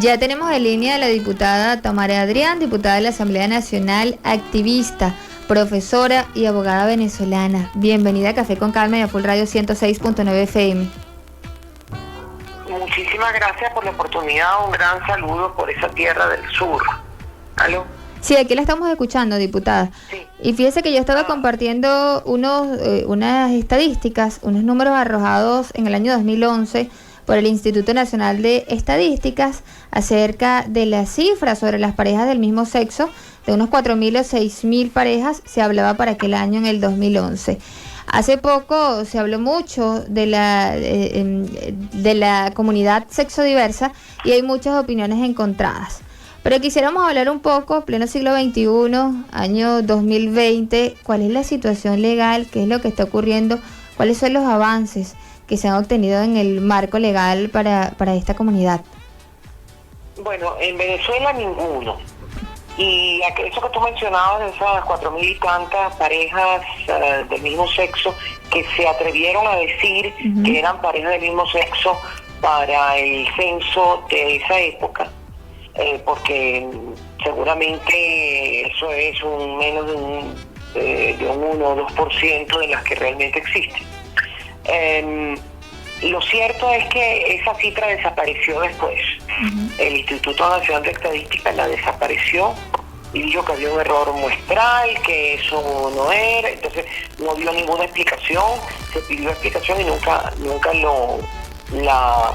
Ya tenemos en línea a la diputada Tamara Adrián, diputada de la Asamblea Nacional, activista, profesora y abogada venezolana. Bienvenida a Café con Calma y a Full Radio 106.9 FM. Muchísimas gracias por la oportunidad. Un gran saludo por esa tierra del sur. ¿Aló? Sí, aquí la estamos escuchando, diputada. Sí. Y fíjese que yo estaba compartiendo unas estadísticas, unos números arrojados en el año 2011 por el Instituto Nacional de Estadísticas acerca de las cifras sobre las parejas del mismo sexo. De unos 4.000 o 6.000 parejas se hablaba para aquel año, en el 2011. Hace poco se habló mucho de la comunidad sexodiversa y hay muchas opiniones encontradas. Pero quisiéramos hablar un poco, pleno siglo XXI, año 2020, cuál es la situación legal, qué es lo que está ocurriendo, cuáles son los avances que se han obtenido en el marco legal para esta comunidad. Bueno, en Venezuela ninguno. Y eso que tú mencionabas, de esas 4.000 y tantas parejas del mismo sexo que se atrevieron a decir que eran parejas del mismo sexo para el censo de esa época, porque seguramente eso es menos de un 1 o 2% de las que realmente existen. Lo cierto es que esa cifra desapareció después. El Instituto Nacional de Estadística la desapareció y dijo que había un error muestral, que eso no era, entonces no dio ninguna explicación, se pidió explicación y nunca la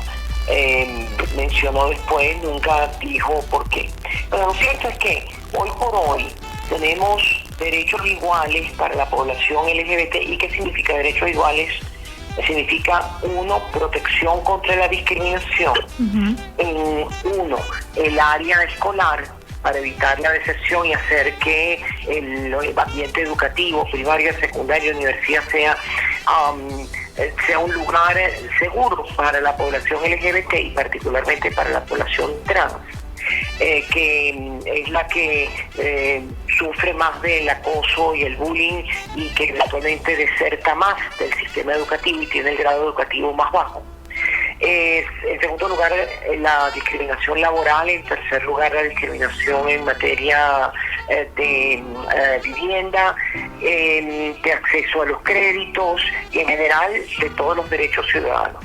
mencionó después, nunca dijo por qué. Pero lo cierto es que hoy por hoy tenemos derechos iguales para la población LGBT. ¿Y qué significa derechos iguales? Significa, uno, protección contra la discriminación. Uno, el área escolar para evitar la deserción y hacer que el ambiente educativo, primaria, secundaria, universidad sea un lugar seguro para la población LGBT y particularmente para la población trans, que es la que sufre más del acoso y el bullying y que eventualmente deserta más del sistema educativo y tiene el grado educativo más bajo. En segundo lugar, la discriminación laboral. En tercer lugar, la discriminación en materia de vivienda, de acceso a los créditos y en general de todos los derechos ciudadanos.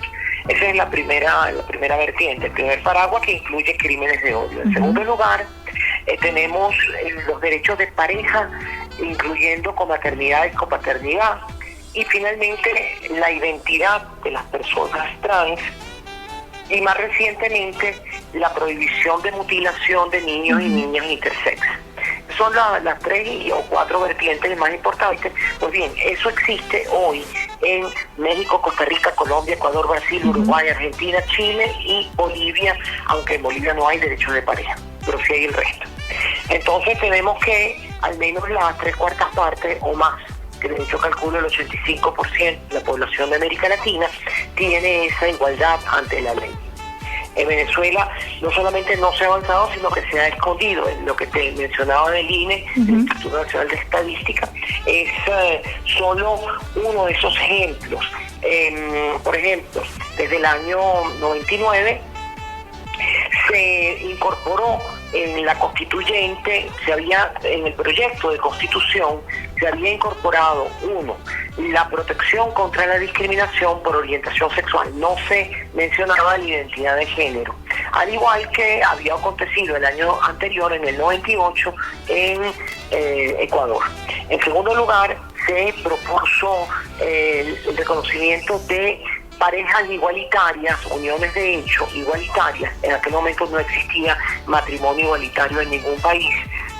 Esa es la primera vertiente, el primer paraguas, que incluye crímenes de odio. En segundo lugar, tenemos los derechos de pareja, incluyendo comaternidad y copaternidad. Y finalmente, la identidad de las personas trans. Y más recientemente, la prohibición de mutilación de niños y niñas intersex. Son las 3 o 4 vertientes más importantes. Pues bien, eso existe hoy en México, Costa Rica, Colombia, Ecuador, Brasil, Uruguay, Argentina, Chile y Bolivia, aunque en Bolivia no hay derechos de pareja, pero sí hay el resto. Entonces tenemos que al menos las 3/4 partes o más, que de hecho calculo el 85% de la población de América Latina, tiene esa igualdad ante la ley. En Venezuela no solamente no se ha avanzado, sino que se ha escondido. Lo que te mencionaba del INE, el Instituto Nacional de Estadística, es solo uno de esos ejemplos. Por ejemplo, desde el año 99 se incorporó en la constituyente, en el proyecto de constitución se había incorporado, uno, la protección contra la discriminación por orientación sexual. No se mencionaba la identidad de género, al igual que había acontecido el año anterior, en el 98, en Ecuador. En segundo lugar, se propuso el reconocimiento de parejas igualitarias, uniones de hecho igualitarias. En aquel momento no existía matrimonio igualitario en ningún país,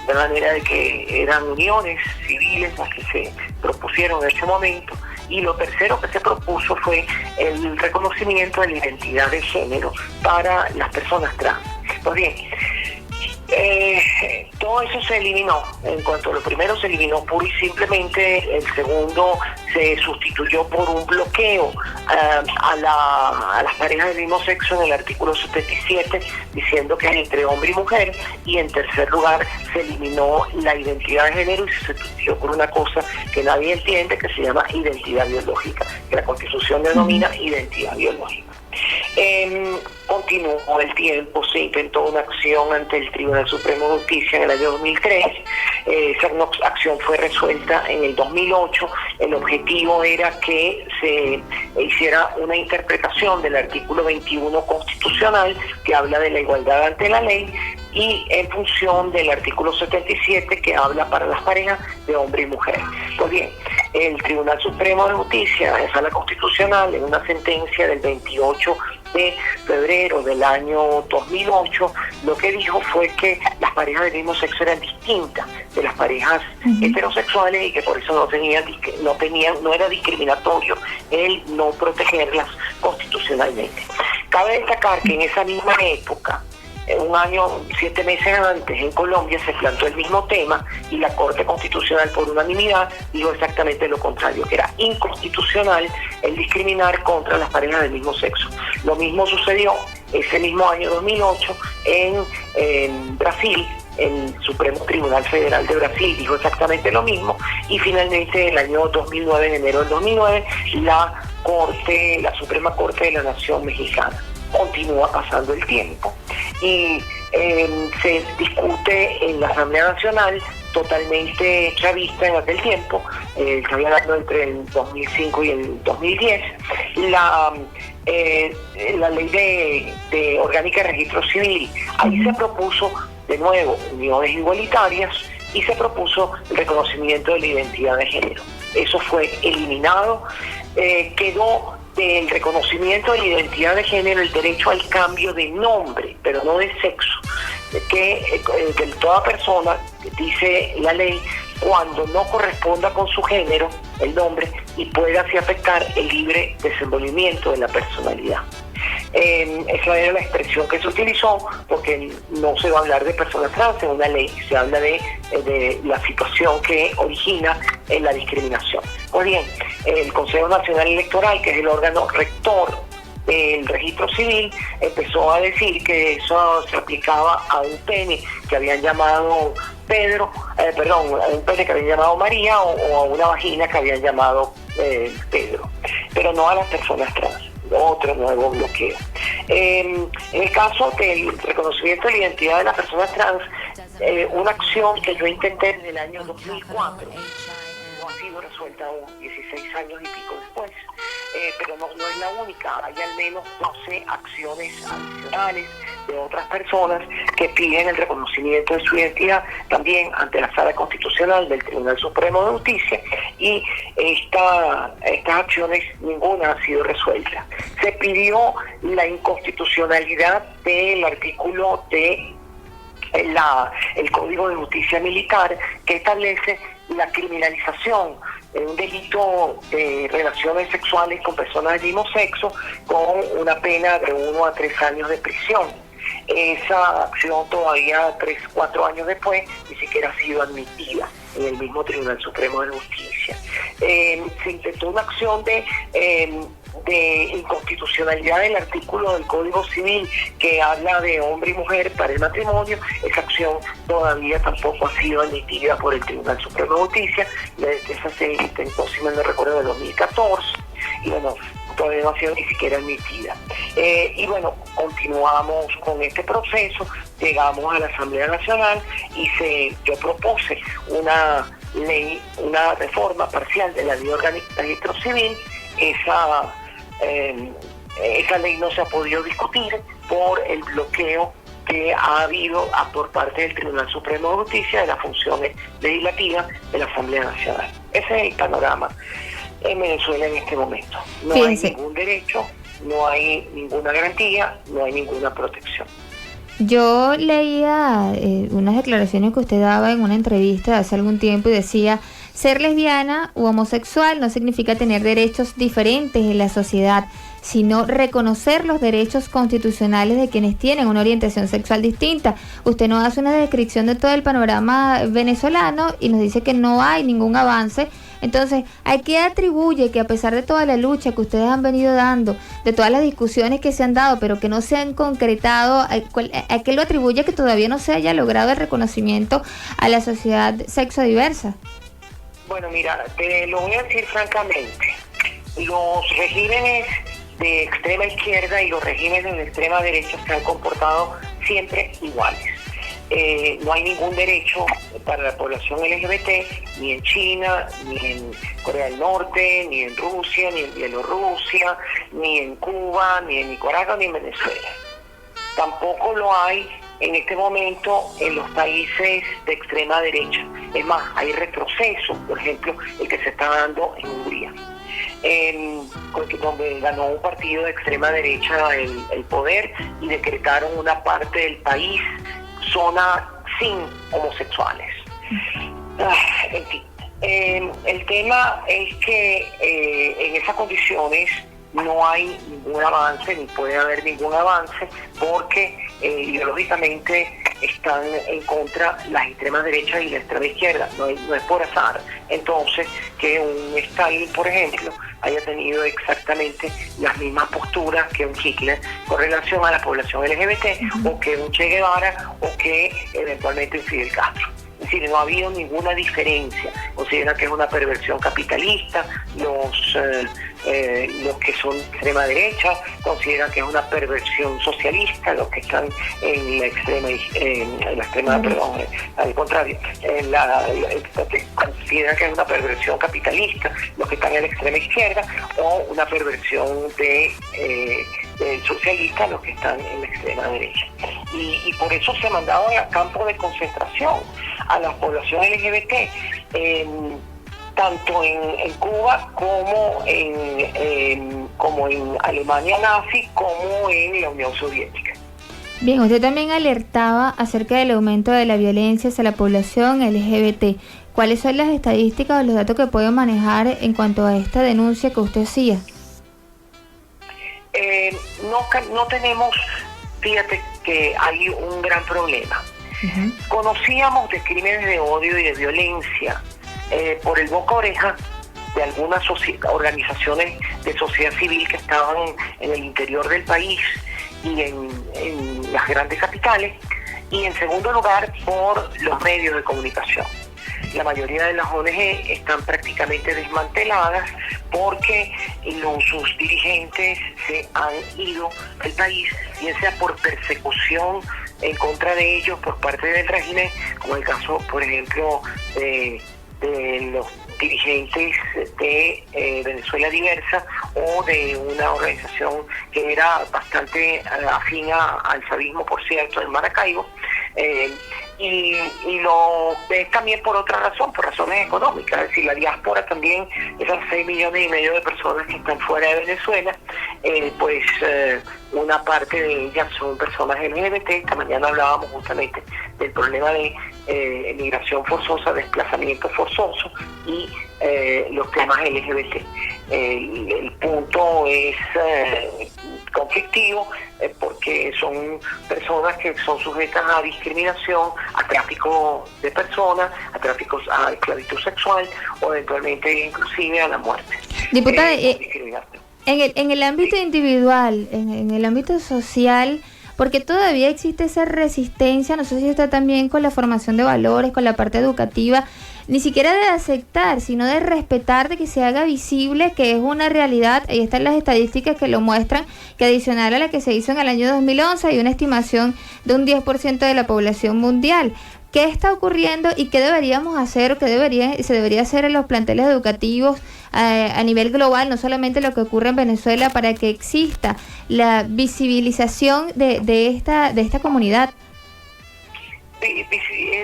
de manera de que eran uniones civiles las que se propusieron en ese momento. Y lo tercero que se propuso fue el reconocimiento de la identidad de género para las personas trans. Pues bien, todo eso se eliminó. En cuanto a lo primero, se eliminó pura y simplemente. El segundo se sustituyó por un bloqueo a las parejas del mismo sexo en el artículo 77, diciendo que es entre hombre y mujer. Y en tercer lugar, se eliminó la identidad de género y se sustituyó por una cosa que nadie entiende, que se llama identidad biológica, que la Constitución denomina identidad biológica. Con continuó el tiempo, se intentó una acción ante el Tribunal Supremo de Justicia en el año 2003, esa acción fue resuelta en el 2008, el objetivo era que se hiciera una interpretación del artículo 21 constitucional que habla de la igualdad ante la ley y en función del artículo 77 que habla para las parejas de hombre y mujer. Pues bien, el Tribunal Supremo de Justicia, en sala constitucional, en una sentencia del 28 de febrero del año 2008, lo que dijo fue que las parejas del mismo sexo eran distintas de las parejas heterosexuales y que por eso no era discriminatorio el no protegerlas constitucionalmente. Cabe destacar que en esa misma época, un año, 7 meses antes, en Colombia se planteó el mismo tema y la Corte Constitucional por unanimidad dijo exactamente lo contrario, que era inconstitucional el discriminar contra las parejas del mismo sexo. Lo mismo sucedió ese mismo año 2008 en Brasil. El Supremo Tribunal Federal de Brasil dijo exactamente lo mismo y finalmente el año 2009, en enero del 2009, la Suprema Corte de la Nación Mexicana. Continúa pasando el tiempo y se discute en la Asamblea Nacional, totalmente chavista en aquel tiempo, estoy hablando entre el 2005 y el 2010, la ley de orgánica de registro civil. Ahí se propuso de nuevo uniones igualitarias y se propuso el reconocimiento de la identidad de género. Eso fue eliminado, quedó del reconocimiento de la identidad de género el derecho al cambio de nombre, pero no de sexo, que toda persona, dice la ley, cuando no corresponda con su género, el nombre, y pueda así afectar el libre desenvolvimiento de la personalidad. Esa era la expresión que se utilizó porque no se va a hablar de personas trans en una ley, se habla de la situación que origina la discriminación. Pues bien, el Consejo Nacional Electoral, que es el órgano rector del registro civil, empezó a decir que eso se aplicaba a un pene que habían llamado Pedro, a un pene que habían llamado María o a una vagina que habían llamado Pedro, pero no a las personas trans. Otro nuevo bloqueo. En el caso del reconocimiento de la identidad de las personas trans, una acción que yo intenté desde el año 2004, no ha sido resuelta aún, 16 años y pico después, pero no es la única, hay al menos 12 acciones adicionales de otras personas que piden el reconocimiento de su identidad también ante la Sala Constitucional del Tribunal Supremo de Justicia y estas acciones ninguna ha sido resuelta. Se pidió la inconstitucionalidad del artículo de el Código de Justicia Militar que establece la criminalización de un delito de relaciones sexuales con personas del mismo sexo con una pena de 1 a 3 años de prisión. Esa acción todavía 3-4 años después ni siquiera ha sido admitida en el mismo Tribunal Supremo de Justicia. Se intentó una acción de inconstitucionalidad del artículo del Código Civil que habla de hombre y mujer para el matrimonio. Esa acción todavía tampoco ha sido admitida por el Tribunal Supremo de Justicia. Esa se intentó, si mal no recuerdo, en 2014 y bueno, todavía no ha sido ni siquiera admitida. Y bueno, continuamos con este proceso, llegamos a la Asamblea Nacional y yo propuse una reforma parcial de la ley orgánica de registro civil. Esa ley no se ha podido discutir por el bloqueo que ha habido por parte del Tribunal Supremo de Justicia de las funciones legislativas de la Asamblea Nacional. Ese es el panorama en Venezuela en este momento. No Fíjense. Hay ningún derecho, no hay ninguna garantía, no hay ninguna protección. Yo leía unas declaraciones que usted daba en una entrevista hace algún tiempo y decía: ser lesbiana u homosexual no significa tener derechos diferentes en la sociedad, sino reconocer los derechos constitucionales de quienes tienen una orientación sexual distinta. Usted nos hace una descripción de todo el panorama venezolano y nos dice que no hay ningún avance. Entonces, ¿a qué atribuye que a pesar de toda la lucha que ustedes han venido dando, de todas las discusiones que se han dado, pero que no se han concretado, a qué lo atribuye que todavía no se haya logrado el reconocimiento a la sociedad sexodiversa? Bueno, mira, te lo voy a decir francamente. Los regímenes de extrema izquierda y los regímenes de extrema derecha se han comportado siempre iguales. No hay ningún derecho para la población LGBT, ni en China, ni en Corea del Norte, ni en Rusia, ni en Bielorrusia, ni en Cuba, ni en Nicaragua, ni en Venezuela. Tampoco lo hay en este momento en los países de extrema derecha. Es más, hay retroceso, por ejemplo, el que se está dando en Hungría, donde ganó un partido de extrema derecha el poder y decretaron una parte del país zona sin homosexuales. En fin, el tema es que en esas condiciones no hay ningún avance, ni puede haber ningún avance, porque ideológicamente están en contra las extremas derechas y la extrema izquierda, no es por azar. Entonces, que un Stalin, por ejemplo, haya tenido exactamente las mismas posturas que un Hitler con relación a la población LGBT, o que un Che Guevara, o que eventualmente un Fidel Castro. Es decir, no ha habido ninguna diferencia. Considera que es una perversión capitalista, los que son extrema derecha consideran que es una perversión socialista, los que están en la extrema, perdón, al contrario, consideran que es una perversión capitalista, los que están en la extrema izquierda, o una perversión de socialista, los que están en la extrema derecha. Y por eso se mandaron a campos de concentración a la población LGBT, tanto en Cuba como en Alemania nazi, como en la Unión Soviética. Bien, usted también alertaba acerca del aumento de la violencia hacia la población LGBT. ¿Cuáles son las estadísticas o los datos que pueden manejar en cuanto a esta denuncia que usted hacía? No tenemos, fíjate que hay un gran problema. Uh-huh. Conocíamos de crímenes de odio y de violencia por el boca a oreja de algunas organizaciones de sociedad civil que estaban en el interior del país y en las grandes capitales, y en segundo lugar por los medios de comunicación. La mayoría de las ONG están prácticamente desmanteladas porque sus dirigentes se han ido del país, bien sea por persecución en contra de ellos por parte del régimen, como el caso, por ejemplo, de los dirigentes de Venezuela Diversa, o de una organización que era bastante afín al chavismo, por cierto, en Maracaibo, y lo ves también por otra razón, por razones económicas. Es decir, la diáspora también, esas 6,5 millones de personas que están fuera de Venezuela, una parte de ellas son personas LGBT. Esta mañana hablábamos justamente del problema de migración forzosa, desplazamiento forzoso y los temas LGBT. El punto es conflictivo porque son personas que son sujetas a discriminación, a tráfico de personas, a esclavitud sexual, o eventualmente inclusive a la muerte. Diputada, en el ámbito individual, en el ámbito social, porque todavía existe esa resistencia, no sé si está también con la formación de valores, con la parte educativa, ni siquiera de aceptar, sino de respetar, de que se haga visible que es una realidad. Ahí están las estadísticas que lo muestran, que adicional a la que se hizo en el año 2011 hay una estimación de un 10% de la población mundial. ¿Qué está ocurriendo y qué deberíamos hacer o qué se debería hacer en los planteles educativos a nivel global, no solamente lo que ocurre en Venezuela, para que exista la visibilización de esta comunidad?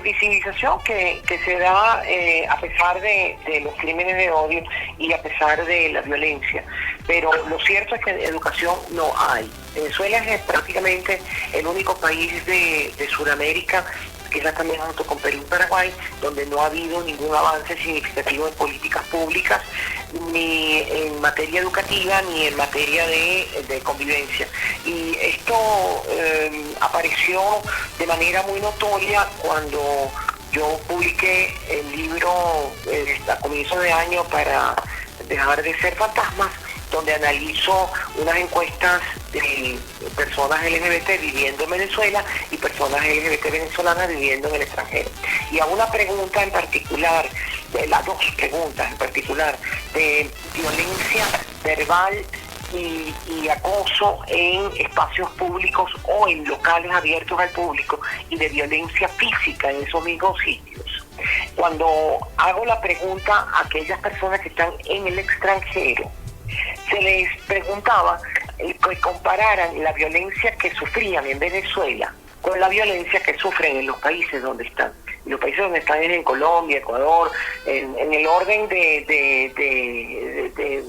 Visibilización que se da a pesar de los crímenes de odio y a pesar de la violencia, pero lo cierto es que educación no hay. Venezuela es prácticamente el único país de Sudamérica, quizás también junto con Perú y Paraguay, donde no ha habido ningún avance significativo en políticas públicas, ni en materia educativa, ni en materia de convivencia. Y esto apareció de manera muy notoria cuando yo publiqué el libro a comienzos de año para dejar de ser fantasmas, donde analizo unas encuestas de personas LGBT viviendo en Venezuela y personas LGBT venezolanas viviendo en el extranjero. Y a una pregunta en particular, las dos preguntas en particular, de violencia verbal y acoso en espacios públicos o en locales abiertos al público y de violencia física en esos mismos sitios. Cuando hago la pregunta a aquellas personas que están en el extranjero, se les preguntaba que compararan la violencia que sufrían en Venezuela con la violencia que sufren en los países donde están. Y los países donde están es en Colombia, Ecuador, en el orden de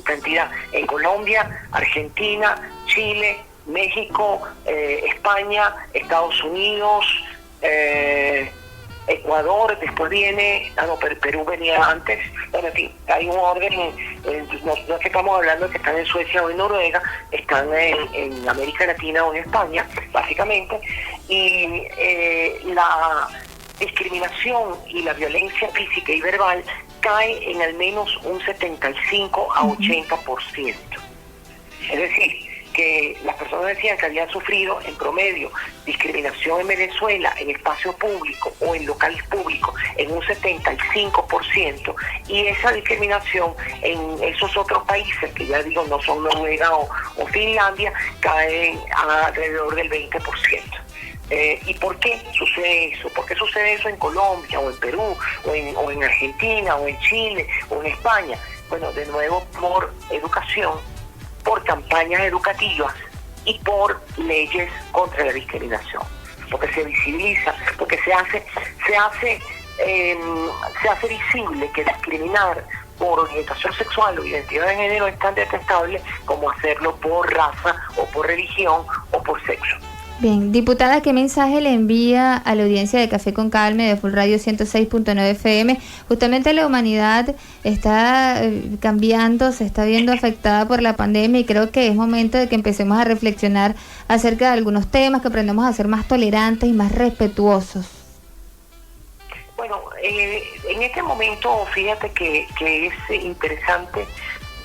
cantidad. En Colombia, Argentina, Chile, México, España, Estados Unidos, Ecuador, después viene, Perú venía antes, bueno, en fin, hay un orden, no es que estamos hablando de que están en Suecia o en Noruega, están en América Latina o en España, básicamente, y la discriminación y la violencia física y verbal cae en al menos un 75 a 80%. Es decir, que las personas decían que habían sufrido en promedio discriminación en Venezuela en espacio público o en locales públicos en un 75%, y esa discriminación en esos otros países que ya digo no son Noruega o Finlandia caen alrededor del 20%. ¿Y por qué sucede eso? ¿Por qué sucede eso en Colombia o en Perú o en Argentina o en Chile o en España? Bueno, de nuevo por educación, por campañas educativas y por leyes contra la discriminación, porque se visibiliza, porque se hace visible que discriminar por orientación sexual o identidad de género es tan detestable como hacerlo por raza o por religión o por sexo. Bien, diputada, ¿qué mensaje le envía a la audiencia de Café con Calma de Full Radio 106.9 FM? Justamente la humanidad está cambiando, se está viendo afectada por la pandemia y creo que es momento de que empecemos a reflexionar acerca de algunos temas, que aprendamos a ser más tolerantes y más respetuosos. Bueno, en este momento fíjate que es interesante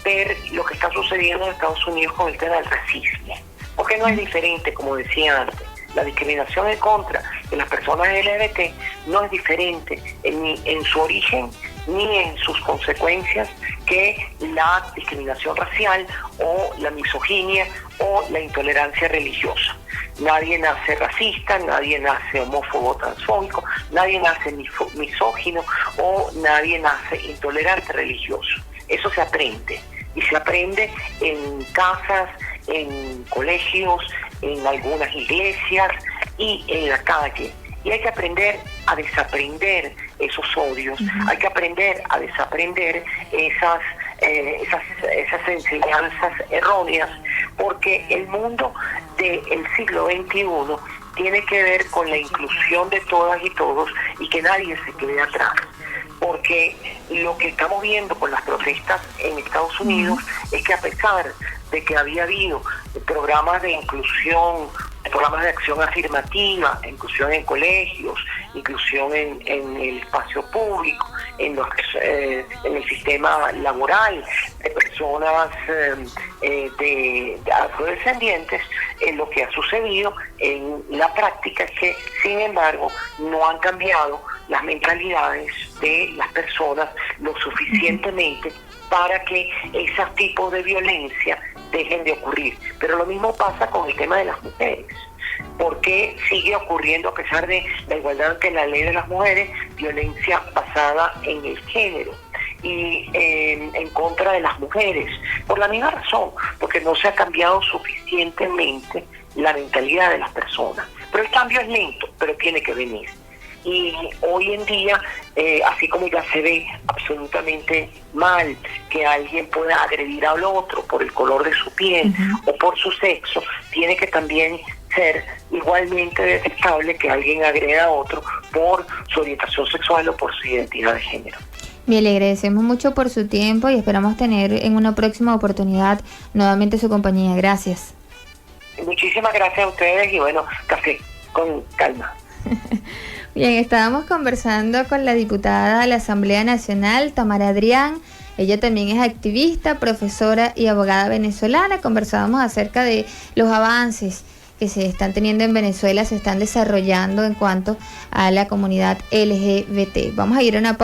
ver lo que está sucediendo en Estados Unidos con el tema del racismo. Porque no es diferente, como decía antes. La discriminación en contra de las personas LGBT no es diferente ni en su origen ni en sus consecuencias que la discriminación racial o la misoginia o la intolerancia religiosa. Nadie nace racista, nadie nace homófobo, transfóbico, nadie nace misógino o nadie nace intolerante religioso. Eso se aprende, y se aprende en casas, en colegios, en algunas iglesias y en la calle. Y hay que aprender a desaprender esos odios, hay que aprender a desaprender esas enseñanzas erróneas, porque el mundo del siglo XXI tiene que ver con la inclusión de todas y todos y que nadie se quede atrás. Porque lo que estamos viendo con las protestas en Estados Unidos es que a pesar de que había habido programas de inclusión, programas de acción afirmativa, inclusión en colegios, inclusión en el espacio público, en el sistema laboral de personas de afrodescendientes, lo que ha sucedido en la práctica es que, sin embargo, no han cambiado las mentalidades de las personas lo suficientemente para que esos tipos de violencia dejen de ocurrir. Pero lo mismo pasa con el tema de las mujeres. ¿Por qué sigue ocurriendo, a pesar de la igualdad ante la ley de las mujeres, violencia basada en el género y en contra de las mujeres? Por la misma razón, porque no se ha cambiado suficientemente la mentalidad de las personas. Pero el cambio es lento, pero tiene que venir. Y hoy en día, así como ya se ve absolutamente mal que alguien pueda agredir al otro por el color de su piel o por su sexo, tiene que también ser igualmente detestable que alguien agreda a otro por su orientación sexual o por su identidad de género. Bien, le agradecemos mucho por su tiempo y esperamos tener en una próxima oportunidad nuevamente su compañía. Gracias. Muchísimas gracias a ustedes y bueno, Café con Calma. Bien, estábamos conversando con la diputada de la Asamblea Nacional, Tamara Adrián. Ella también es activista, profesora y abogada venezolana. Conversábamos acerca de los avances que se están teniendo en Venezuela, se están desarrollando en cuanto a la comunidad LGBT. Vamos a ir a una